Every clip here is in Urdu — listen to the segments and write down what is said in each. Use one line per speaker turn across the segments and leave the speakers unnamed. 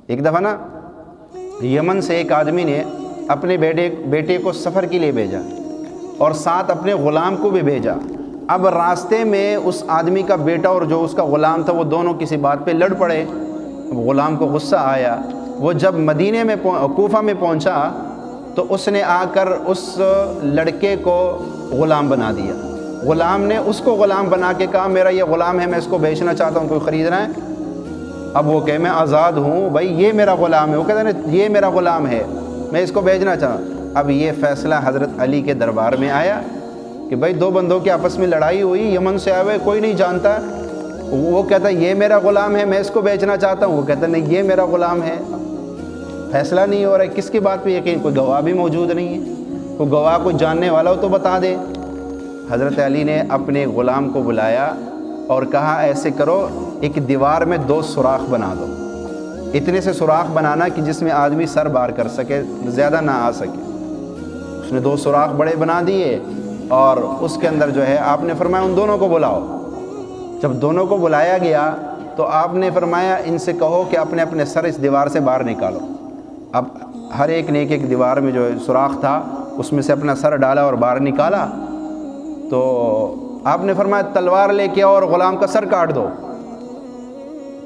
ایک دفعہ نا یمن سے ایک آدمی نے اپنے بیٹے کو سفر کے لیے بھیجا اور ساتھ اپنے غلام کو بھی بھیجا۔ اب راستے میں اس آدمی کا بیٹا اور جو اس کا غلام تھا وہ دونوں کسی بات پہ لڑ پڑے۔ غلام کو غصہ آیا، وہ جب مدینے میں کوفہ میں پہنچا تو اس نے آ کر اس لڑکے کو غلام بنا دیا۔ غلام نے اس کو غلام بنا کے کہا میرا یہ غلام ہے، میں اس کو بیچنا چاہتا ہوں، کوئی خریدنا ہے؟ اب وہ کہے میں آزاد ہوں بھائی، یہ میرا غلام ہے۔ وہ کہتے ہیں یہ میرا غلام ہے، میں اس کو بیچنا چاہتا۔ اب یہ فیصلہ حضرت علی کے دربار میں آیا کہ بھائی دو بندوں کے آپس میں لڑائی ہوئی، یمن سے آئے ہوئے، کوئی نہیں جانتا۔ وہ کہتا ہے یہ میرا غلام ہے، میں اس کو بیچنا چاہتا ہوں۔ وہ کہتا ہے نہیں یہ میرا غلام ہے۔ فیصلہ نہیں ہو رہا ہے، کس کی بات پہ یقین؟ کوئی گواہ بھی موجود نہیں ہے، کوئی گواہ کوئی جاننے والا ہو تو بتا دے۔ حضرت علی نے اپنے غلام کو بلایا اور کہا ایسے کرو، ایک دیوار میں 2 سوراخ بنا دو، اتنے سے سوراخ بنانا کہ جس میں آدمی سر باہر کر سکے، زیادہ نہ آ سکے۔ اس نے 2 سوراخ بڑے بنا دیے اور اس کے اندر جو ہے آپ نے فرمایا ان دونوں کو بلاؤ۔ جب دونوں کو بلایا گیا تو آپ نے فرمایا ان سے کہو کہ اپنے اپنے سر اس دیوار سے باہر نکالو۔ اب ہر ایک نے ایک دیوار میں جو سوراخ تھا اس میں سے اپنا سر ڈالا اور باہر نکالا۔ تو آپ نے فرمایا تلوار لے کے اور غلام کا سر کاٹ دو۔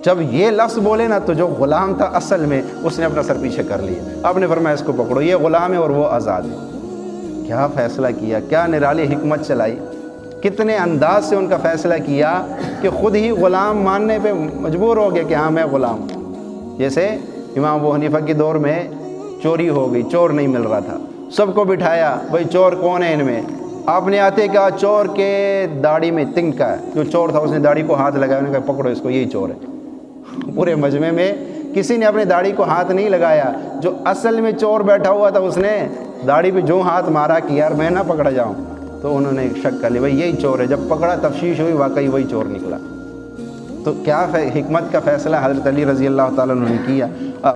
جب یہ لفظ بولے نا تو جو غلام تھا اصل میں اس نے اپنا سر پیچھے کر لیا۔ آپ نے فرمایا اس کو پکڑو، یہ غلام ہے اور وہ آزاد ہے۔ کیا فیصلہ کیا، کیا نرالی حکمت چلائی، کتنے انداز سے ان کا فیصلہ کیا کہ خود ہی غلام ماننے پہ مجبور ہو گیا کہ ہاں میں غلام ہوں۔ جیسے امام ابو حنیفہ کے دور میں چوری ہو گئی، چور نہیں مل رہا تھا، سب کو بٹھایا بھائی چور کون ہے ان میں؟ آپ نے آتے کہا چور کے داڑھی میں تنک کا ہے، جو چور تھا اس نے داڑھی کو ہاتھ لگایا، انہوں نے کہا پکڑو اس کو، یہی چور ہے۔ پورے مجمع میں کسی نے اپنی داڑھی کو ہاتھ نہیں لگایا، جو اصل میں چور بیٹھا ہوا تھا اس نے داڑھی پہ جو ہاتھ مارا کہ یار میں نہ پکڑا جاؤں، تو انہوں نے شک کر لیا بھائی یہی چور ہے۔ جب پکڑا تفتیش ہوئی، واقعی وہی چور نکلا۔ تو کیا حکمت کا فیصلہ حضرت علی رضی اللہ تعالیٰ عنہ نے کیا۔